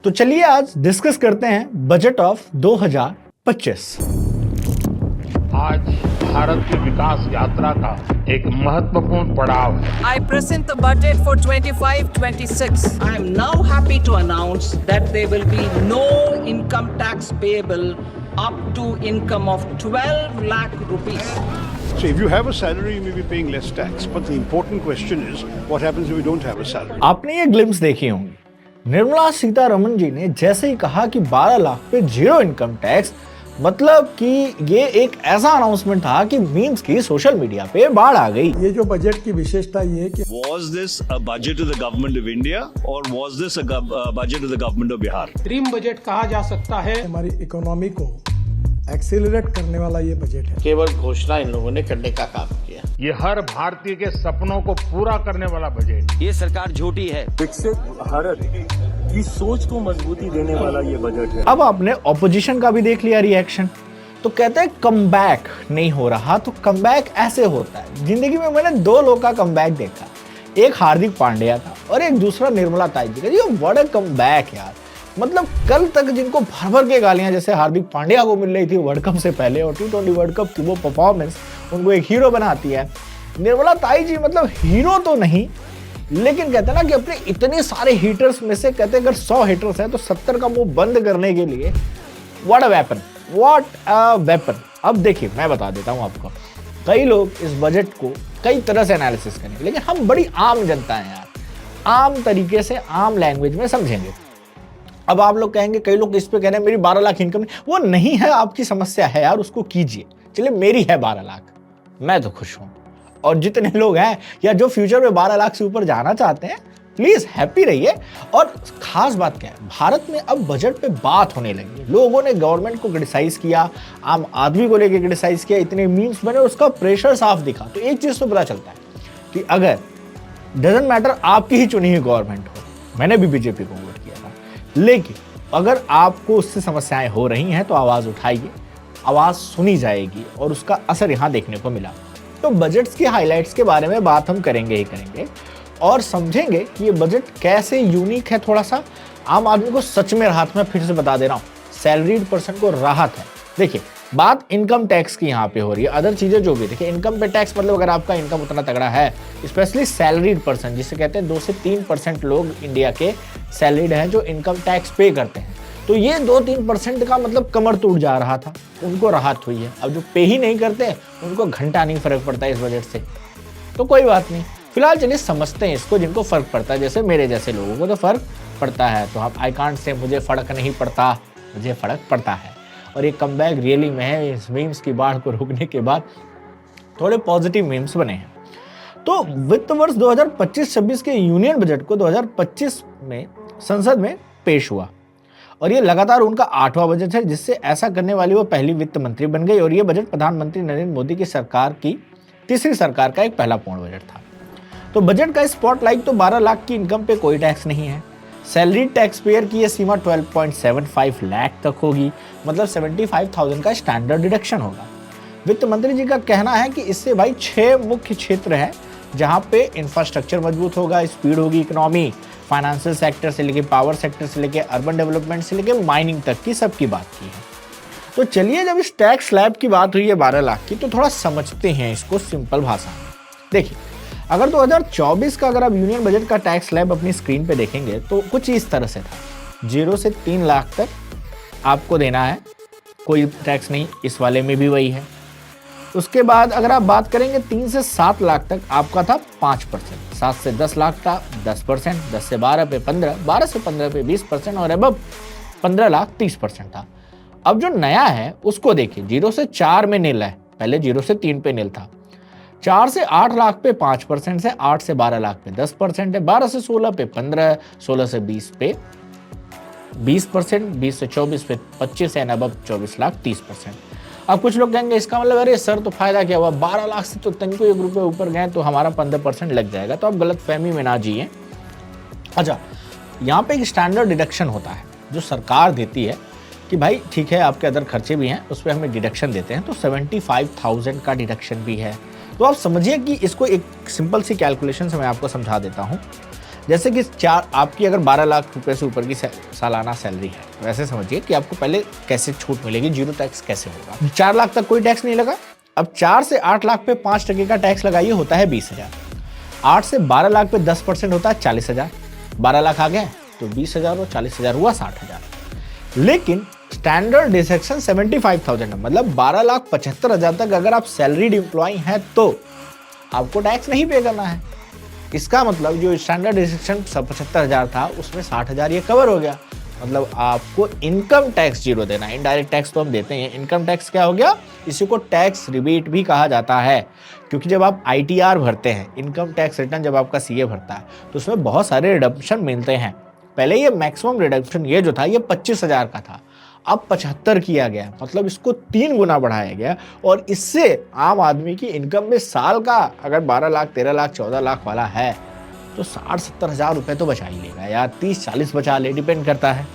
तो चलिए आज डिस्कस करते हैं बजट ऑफ 2025। आज भारत की विकास यात्रा का एक महत्वपूर्ण पड़ाव है। I present the budget for 25-26. I am now happy to announce that there will be no income tax payable up to income of 12 lakh rupees. So if you have a salary, you may be paying less tax. But the important question is, what happens if you don't have a salary? आपने ये glimpse देखी होंगी। निर्मला सीतारमण जी ने जैसे ही कहा कि 12 लाख पे zero income tax, मतलब कि ये एक ऐसा अनाउंसमेंट था कि मीम्स की सोशल मीडिया पे बाढ़ आ गई। ये जो बजट की विशेषता ये है कि Was this a budget of the government of India or was this a budget of the government of Bihar? Dream budget कहा जा सकता है। हमारी इकोनॉमी को एक्सेलरेट करने वाला ये बजट है। केवल घोषणा इन लोगों ने करने का काम किया। ये हर भारतीय के सपनों को पूरा करने वाला बजट। ये सरकार झूठी है। विकसित भारत की सोच को मजबूती देने वाला ये बजट है। अब आपने ऑपोजिशन का भी देख लिया रिएक्शन। तो कहते हैं कमबैक नहीं हो रहा, तो कमबैक ऐसे होता है। जिंदगी में मैंने दो लोग का कमबैक देखा, एक हार्दिक पांड्या था और एक दूसरा निर्मला ताई जी का। ये व्हाट अ कमबैक यार। मतलब कल तक जिनको भर भर के गालियां जैसे हार्दिक पांड्या को मिल रही थी वर्ल्ड कप से पहले और T20 वर्ल्ड कप की वो परफॉर्मेंस उनको एक हीरो बनाती है। निर्मला ताई जी मतलब हीरो तो नहीं, लेकिन कहते हैं ना कि अपने इतने सारे हीटर्स में से कहते हैं अगर 100 हीटर्स हैं तो 70 का मुंह बंद करने के लिए व्हाट अ वेपन। अब देखिए मैं बता देता हूं आपको, कई लोग इस बजट को कई तरह से एनालिसिस करेंगे, लेकिन हम बड़ी आम जनता है यार, आम तरीके से आम लैंग्वेज में समझेंगे। अब आप लोग कहेंगे, कई लोग इस पे कह रहे हैं मेरी 12 लाख इनकम नहीं, वो नहीं है आपकी समस्या है यार, उसको कीजिए। चलिए मेरी है 12 लाख, मैं तो खुश हूं। और जितने लोग हैं या जो फ्यूचर में 12 लाख से ऊपर जाना चाहते हैं, प्लीज हैप्पी रहिए। और खास बात क्या है, भारत में अब बजट पे बात होने लगी। लोगों ने गवर्नमेंट को क्रिटिसाइज किया, आम आदमी को लेकर क्रिटिसाइज किया, इतने मीम्स बने, उसका प्रेशर साफ दिखा। तो एक चीज तो पता चलता है कि अगर डजंट मैटर आपकी ही चुनी हुई गवर्नमेंट हो, मैंने भी बीजेपी को वोट किया था, लेकिन अगर आपको उससे समस्याएं हो रही हैं तो आवाज उठाइए, आवाज सुनी जाएगी और उसका असर यहां देखने को मिला। तो बजट्स की हाइलाइट्स के बारे में बात हम करेंगे ही करेंगे और समझेंगे कि ये बजट कैसे यूनिक है। थोड़ा सा आम आदमी को सच में राहत, में फिर से बता दे रहा हूं, सैलरीड पर्सन को राहत है। देखिए बात इनकम टैक्स की यहाँ पे हो रही है, अदर चीजें जो भी, देखिए इनकम पे टैक्स मतलब अगर आपका इनकम उतना तगड़ा है, स्पेशली सैलरीड पर्सन जिसे कहते हैं 2 से 3% लोग इंडिया के सैलरीड हैं जो इनकम टैक्स पे करते हैं, तो ये 2-3% का मतलब कमर टूट जा रहा था, उनको राहत हुई है। अब जो पे ही नहीं करते उनको घंटा नहीं फर्क पड़ता है इस बजट से, तो कोई बात नहीं। फिलहाल चलिए समझते हैं इसको, जिनको फर्क पड़ता है, जैसे मेरे जैसे लोगों को तो फर्क पड़ता है। तो आप आई कांट से मुझे फर्क नहीं पड़ता, मुझे फर्क पड़ता है। और ये कमबैक रियली में है, इस मीम्स की बाढ़ को रोकने के बाद थोड़े पॉजिटिव मीम्स बने हैं। तो वित्त वर्ष 2025-26 के यूनियन बजट को 2025 में संसद में पेश हुआ और ये लगातार उनका 8वां बजट है, जिससे ऐसा करने वाली वो पहली वित्त मंत्री बन गई। और ये बजट प्रधानमंत्री नरेंद्र मोदी की सरकार की तीसरी सरकार का एक पहला पूर्ण बजट था। तो बजट का स्पॉटलाइट तो 12 लाख की इनकम पे कोई टैक्स नहीं है। सैलरी टैक्स पेयर की ये सीमा 12.75 लाख तक होगी, मतलब 75,000 का स्टैंडर्ड डिडक्शन होगा। वित्त मंत्री जी का कहना है कि इससे भाई 6 मुख्य क्षेत्र हैं जहां पे इंफ्रास्ट्रक्चर मजबूत होगा, स्पीड होगी इकोनॉमी, फाइनेंशियल सेक्टर से लेके पावर सेक्टर से लेके अर्बन डेवलपमेंट से लेके माइनिंग तक की सबकी बात की है। तो चलिए जब इस टैक्स स्लैब की बात हुई है 12 लाख की, तो थोड़ा समझते हैं इसको सिंपल भाषा में। देखिए अगर 2024 का अगर आप यूनियन बजट का टैक्स स्लैब अपनी स्क्रीन पे देखेंगे तो कुछ इस तरह से था। 0 से 3 लाख तक आपको देना है, कोई टैक्स नहीं, इस वाले में भी वही है। उसके बाद अगर आप बात करेंगे 3 से 7 लाख तक आपका था 5%, 7 से 10 लाख था 10%, 10 से 12 पे 15, 12 से 15 पे 20% और अब 15 लाख 30% था। अब जो नया है उसको देखिए, 0 से 4 में नील है, पहले 0 से 3 पे नील था। 4 से 8 लाख पे 5% है, 8 से 12 लाख पे 10% है, 12 से 16 पे 15, 16 से 20 पे 20%, 20 से 24 पे 25 है, अब 24 लाख 30%। अब कुछ लोग कहेंगे इसका मतलब अरे सर तो फायदा क्या हुआ, 12 लाख से तो तनिको 1 रुपये ऊपर गए तो हमारा 15% लग जाएगा। तो आप गलत फहमी में ना जिए। अच्छा, यहाँ पे एक स्टैंडर्ड डिडक्शन होता है जो सरकार देती है कि भाई ठीक है आपके अदर खर्चे भी हैं, उस पर हमें डिडक्शन देते हैं, तो 75,000 का डिडक्शन भी है। तो आप समझिए कि इसको एक सिंपल सी कैलकुलेशन से मैं आपको समझा देता हूँ। जैसे कि आपकी अगर 12 लाख रुपए से ऊपर की सालाना सैलरी है, वैसे समझिए कि आपको पहले कैसे छूट मिलेगी, जीरो टैक्स कैसे होगा। 4 लाख तक कोई टैक्स नहीं लगा। अब 4 से 8 लाख पे 5% का टैक्स लगाइए, होता है 20,000। 8 से 12 लाख पे 10% होता है 40,000। 12 लाख आ गए तो 20,000 और 40,000 हुआ 60,000। लेकिन स्टैंडर्ड डिडक्शन 75,000 है, मतलब 12,75,000 तक अगर आप सैलरीड एम्प्लॉय हैं तो आपको टैक्स नहीं पे करना है। इसका मतलब जो स्टैंडर्ड डिडक्शन 75,000 था उसमें 60,000 ये कवर हो गया। मतलब आपको इनकम टैक्स जीरो देना है। इनडायरेक्ट टैक्स तो हम देते हैं, इनकम टैक्स क्या हो गया, इसी को टैक्स रिबेट भी कहा जाता है। क्योंकि जब आप ITR भरते हैं, इनकम टैक्स रिटर्न जब आपका CA भरता है, तो उसमें बहुत सारे रिडम्पशन मिलते हैं। पहले ये मैक्सिमम रिडम्पशन ये जो था ये 25,000 का था, अब 75 किया गया, मतलब इसको 3 गुना बढ़ाया गया। और इससे आम आदमी की इनकम में साल का अगर 12 लाख 13 लाख 14 लाख वाला है तो 60-70 हज़ार रुपये तो बचा ही लेगा यार, 30-40 बचा ले, डिपेंड करता है।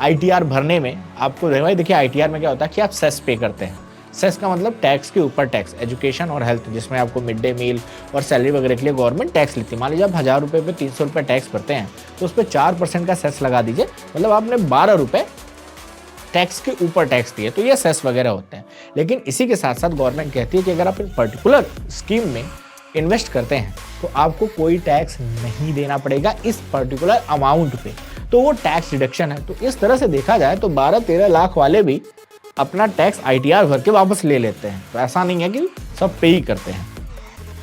ITR भरने में आपको देखिए ITR में क्या होता है कि आप सेस पे करते हैं। सेस का मतलब टैक्स के ऊपर टैक्स, एजुकेशन और हेल्थ, जिसमें आपको मिड डे मील और सैलरी वगैरह के लिए गवर्नमेंट टैक्स लेती है। मान लीजिए आप 1,000 रुपये पे 300 रुपये टैक्स भरते हैं तो उस पर 4% का सेस लगा दीजिए, मतलब आपने 12 रुपये टैक्स के ऊपर टैक्स दिए, तो ये सेस वगैरह होते हैं। लेकिन इसी के साथ साथ गवर्नमेंट कहती है कि अगर आप इन पर्टिकुलर स्कीम में इन्वेस्ट करते हैं तो आपको कोई टैक्स नहीं देना पड़ेगा इस पर्टिकुलर अमाउंट पे, तो वो टैक्स डिडक्शन है। तो इस तरह से देखा जाए तो 12-13 लाख वाले भी अपना टैक्स ITR भर के वापस ले लेते हैं। तो ऐसा नहीं है कि सब पे ही करते हैं,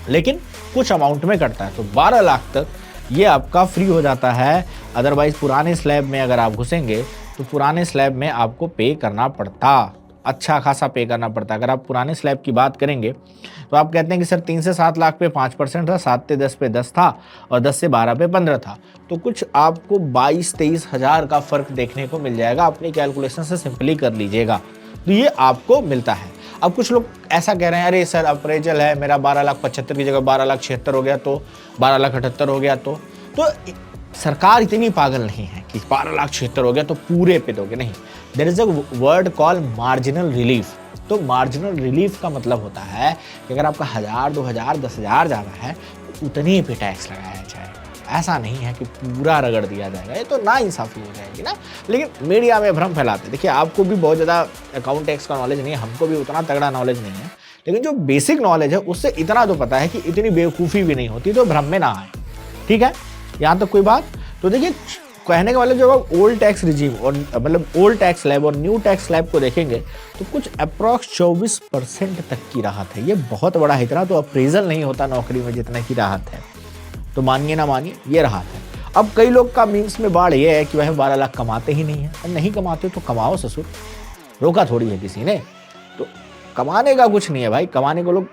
लेकिन कुछ अमाउंट में करता है। तो 12 लाख तक ये आपका फ्री हो जाता है। अदरवाइज पुराने स्लैब में अगर आप घुसेंगे तो पुराने स्लैब में आपको पे करना पड़ता, अच्छा खासा पे करना पड़ता। अगर आप पुराने स्लैब की बात करेंगे तो आप कहते हैं कि सर 3 से 7 लाख पे 5% था, 7 से 10 पे 10 था और 10 से 12 पे 15 था, तो कुछ आपको 22-23 हज़ार का फ़र्क देखने को मिल जाएगा। अपनी कैलकुलेशन से सिंपली कर लीजिएगा, तो ये आपको मिलता है। अब कुछ लोग ऐसा कह रहे हैं, अरे सर अप्रेजल है मेरा 12,75,000 की जगह 12,76,000 हो गया, तो 12,78,000 हो गया, तो सरकार इतनी पागल नहीं है कि 12,76,000 हो गया तो पूरे पे दोगे, नहीं। There is a word call marginal relief. तो मार्जिनल रिलीफ का मतलब होता है कि अगर आपका 1,000, 2,000, 10,000 ज़्यादा है तो उतनी पे टैक्स लगाया जाएगा। ऐसा नहीं है कि पूरा रगड़ दिया जाएगा, ये तो ना इंसाफी हो जाएगी ना। लेकिन मीडिया में भ्रम फैलाते हैं। देखिए आपको भी बहुत ज़्यादा अकाउंट टैक्स का नॉलेज नहीं है, हमको भी उतना तगड़ा नॉलेज नहीं है, लेकिन जो बेसिक नॉलेज है उससे इतना तो पता है कि इतनी बेवकूफ़ी भी नहीं होती, तो भ्रम में ना आए। ठीक है, यहाँ तक कोई बात। तो देखिए कहने का मतलब जब आप ओल्ड टैक्स रिजीम और मतलब ओल्ड टैक्स स्लैब और न्यू टैक्स स्लैब को देखेंगे तो कुछ अप्रॉक्स 24% तक की राहत है। ये बहुत बड़ा है, इतना तो अप्रेजल नहीं होता नौकरी में जितना की राहत है। तो मानिए ना मानिए ये राहत है। अब कई लोग का मीम्स में बाढ़ ये है कि वह 12 लाख कमाते ही नहीं है। नहीं कमाते तो कमाओ ससुर, रोका थोड़ी है किसी ने। तो कमाने का कुछ नहीं है भाई, कमाने को लोग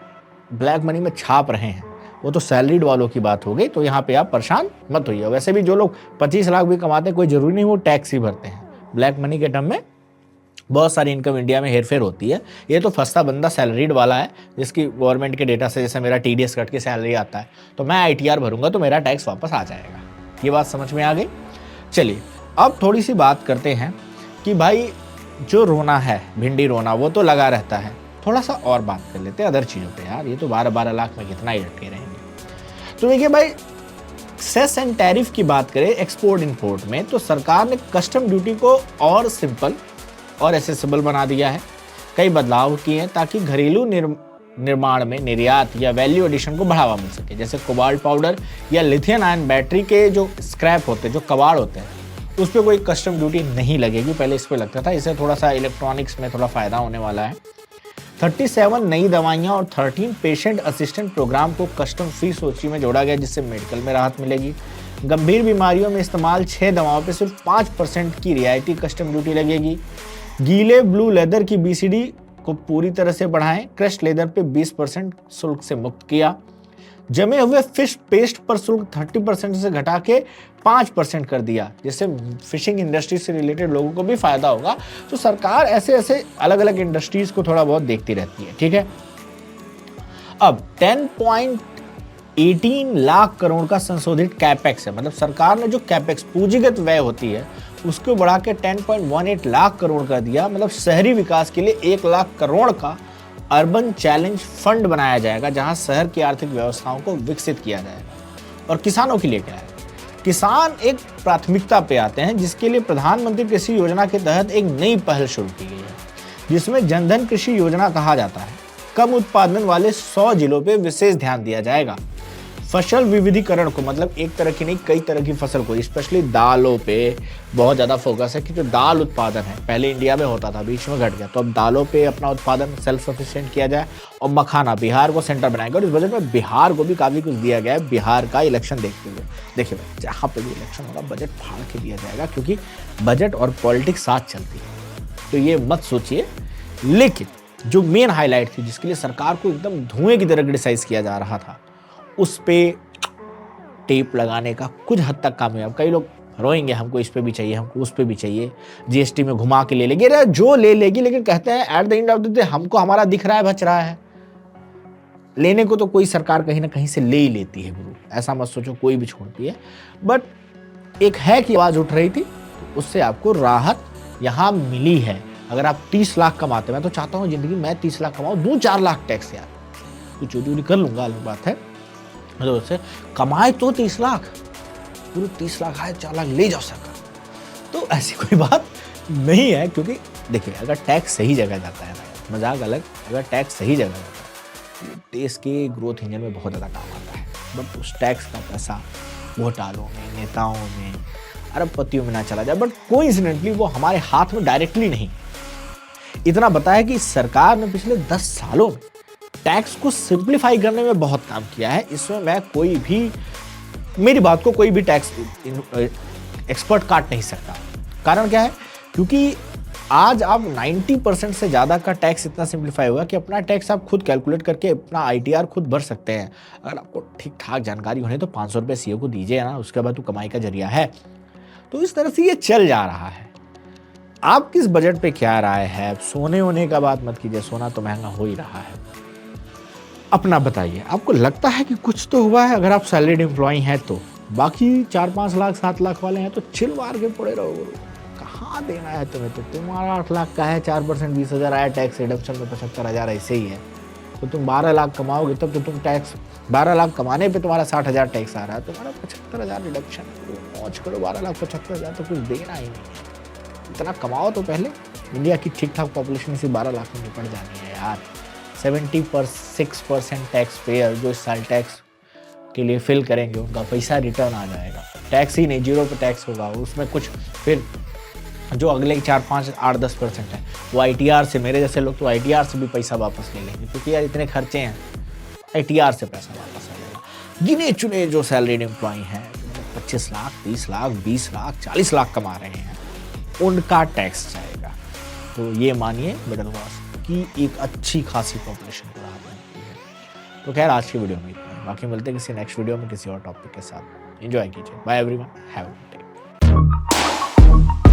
ब्लैक मनी में छाप रहे हैं, वो तो सैलरीड वालों की बात हो गई। तो यहाँ पे आप परेशान मत होइए। वैसे भी जो लोग 25 लाख भी कमाते हैं कोई ज़रूरी नहीं वो टैक्स ही भरते हैं। ब्लैक मनी के टर्म में बहुत सारी इनकम इंडिया में हेरफेर होती है। ये तो फंसा बंदा सैलरीड वाला है जिसकी गवर्नमेंट के डेटा से, जैसे मेरा TDS कट के सैलरी आता है तो मैं ITR भरूंगा तो मेरा टैक्स वापस आ जाएगा। ये बात समझ में आ गई। चलिए अब थोड़ी सी बात करते हैं कि भाई जो रोना है, भिंडी रोना, वो तो लगा रहता है। थोड़ा सा और बात कर लेते हैं अदर चीज़ों पे यार, ये तो 12-12 लाख में कितना ही अटके रहेंगे। तो देखिए भाई सेस एंड टैरिफ की बात करें एक्सपोर्ट इंपोर्ट में, तो सरकार ने कस्टम ड्यूटी को और सिंपल और एसेसिबल बना दिया है। कई बदलाव किए हैं ताकि घरेलू निर्माण में निर्यात या वैल्यू एडिशन को बढ़ावा मिल सके। जैसे कोबाल्ट पाउडर या लिथियम आयन बैटरी के जो स्क्रैप होते हैं, जो कबाड़ होते हैं, उस पर कोई कस्टम ड्यूटी नहीं लगेगी। पहले इस पर लगता था, इससे थोड़ा सा इलेक्ट्रॉनिक्स में थोड़ा फ़ायदा होने वाला है। 37 नई दवाइयाँ और 13 पेशेंट असिस्टेंट प्रोग्राम को कस्टम फ्री सूची में जोड़ा गया, जिससे मेडिकल में राहत मिलेगी। गंभीर बीमारियों में इस्तेमाल 6 दवाओं पर सिर्फ 5% की रियायती कस्टम ड्यूटी लगेगी। गीले ब्लू लेदर की BCD को पूरी तरह से बढ़ाएं, क्रश्ड लेदर पे 20% शुल्क से मुक्त किया। जमे हुए फिश पेस्ट पर शुल्क 30% से घटा के 5% कर दिया, जिससे फिशिंग इंडस्ट्री से रिलेटेड लोगों को भी फायदा होगा। तो सरकार ऐसे ऐसे अलग अलग इंडस्ट्रीज को थोड़ा बहुत देखती रहती है। ठीक है, अब 10.18 लाख करोड़ का संशोधित कैपेक्स है, मतलब सरकार ने जो कैपेक्स पूंजीगत व्यय होती है उसको बढ़ा के 10.18 लाख करोड़ कर दिया। मतलब शहरी विकास के लिए 1 लाख करोड़ का अर्बन चैलेंज फंड बनाया जाएगा, जहां शहर की आर्थिक व्यवस्थाओं को विकसित किया जाएगा। और किसानों के लिए क्या है? किसान एक प्राथमिकता पे आते हैं, जिसके लिए प्रधानमंत्री कृषि योजना के तहत एक नई पहल शुरू की गई है, जिसमें जनधन कृषि योजना कहा जाता है। कम उत्पादन वाले 100 जिलों पे विशेष ध्यान दिया जाएगा। फसल विविधीकरण को, मतलब एक तरह की नहीं कई तरह की फसल को, स्पेशली दालों पे बहुत ज़्यादा फोकस है कि जो दाल उत्पादन है पहले इंडिया में होता था, बीच में घट गया, तो अब दालों पे अपना उत्पादन सेल्फ सफिशिएंट किया जाए। और मखाना, बिहार को सेंटर बनाएगा और इस बजट में बिहार को भी काफ़ी कुछ दिया गया है। बिहार का इलेक्शन देखते हुए देखिए भाई, जहाँ पे भी इलेक्शन होगा बजट फाड़ के दिया जाएगा, क्योंकि बजट और पॉलिटिक्स साथ चलती है, तो ये मत सोचिए। लेकिन जो मेन हाईलाइट थी, जिसके लिए सरकार को एकदम धुएं की तरह क्रिटिसाइज किया जा रहा था, उस पे टेप लगाने का कुछ हद तक कामयाब। कई लोग रोएंगे, हमको इस पे भी चाहिए, हमको उस पे भी चाहिए, जीएसटी में घुमा के ले लेगी, अरे जो ले लेगी, लेकिन कहते हैं at the end of the day हमको हमारा दिख रहा है, बच रहा है। लेने को तो कोई सरकार कहीं ना कहीं से ले ही लेती है गुरु, ऐसा मत सोचो कोई भी छोड़ती है। बट एक है कि आवाज उठ रही थी, उससे आपको राहत यहाँ मिली है। अगर आप 30 लाख कमाते, मैं तो चाहता हूँ जिंदगी में 30 लाख कमाऊँ, 2-4 लाख टैक्स यार, कुछ चोरी कर लूंगा, अलग बात है। मतलब उससे कमाए तो 30 लाख, पूरे 30 लाख आए, 4 लाख ले जाओ सरकार, तो ऐसी कोई बात नहीं है। क्योंकि देखिए, अगर टैक्स सही जगह जाता है ना, मजाक अलग, अगर टैक्स सही जगह जाता है, देश के ग्रोथ इंजन में बहुत ज़्यादा काम आता है। बट उस टैक्स का पैसा घोटालों में, नेताओं में, अरबपतियों में ना चला जाए। बट कोइंसिडेंटली वो हमारे हाथ में डायरेक्टली नहीं। इतना बताया कि सरकार ने पिछले 10 सालों में टैक्स को सिंप्लीफाई करने में बहुत काम किया है। इसमें मैं कोई भी, मेरी बात को कोई भी टैक्स एक्सपर्ट काट नहीं सकता। कारण क्या है? क्योंकि आज आप 90% से ज़्यादा का टैक्स इतना सिंप्लीफाई हुआ कि अपना टैक्स आप खुद कैलकुलेट करके अपना ITR खुद भर सकते हैं। अगर आपको ठीक ठाक जानकारी होने तो 500 रुपये CEO को दीजिए ना, उसके बाद तो कमाई का जरिया है। तो इस तरह से ये चल जा रहा है। आप किस बजट पे क्या राय है? सोने होने का बात मत कीजिए, सोना तो महंगा हो ही रहा है। अपना बताइए, आपको लगता है कि कुछ तो हुआ है? अगर आप सैलरीड एम्प्लॉय हैं तो, बाकी 4-5 लाख 7 लाख वाले हैं तो चिल मार के पड़े रहो। कहाँ देना है तुम्हें? तो तुम्हारा 8 लाख का है, 4% 20,000 आया, टैक्स रिडक्शन में 75,000 ऐसे ही है। तो तुम 12 लाख कमाओगे तब तो तुम टैक्स, 12 लाख कमाने पे तुम्हारा 60,000 टैक्स आ रहा है, तुम्हारा 75,000 रिडक्शन। मौज करो, 12 लाख 75,000 तो कुछ देना ही नहीं। इतना कमाओ तो पहले। इंडिया की ठीक ठाक पॉपुलेशन इसी 12 लाख में निपट जानी है यार। 76% टैक्स पेयर जो इस साल टैक्स के लिए फिल करेंगे, उनका पैसा रिटर्न आ जाएगा। टैक्स ही नहीं, 0 पे टैक्स होगा, उसमें कुछ फिर जो अगले 4-5-8-10% है वो ITR से, मेरे जैसे लोग तो ITR से भी पैसा वापस ले लेंगे, क्योंकि यार इतने खर्चे हैं, ITR से पैसा वापस आ जाएगा। गिने चुने जो सैलरीड एम्प्लॉय हैं, 25 लाख 30 लाख 20 लाख 40 लाख कमा रहे हैं, उनका टैक्स जाएगा। तो ये मानिए मिडिल क्लास की एक अच्छी खासी पॉपुलेशन को राहत मिलती है। तो खैर आज की वीडियो में इतना, बाकी मिलते हैं किसी नेक्स्ट वीडियो में किसी और टॉपिक के साथ। एंजॉय कीजिए। Bye everyone, have a good day.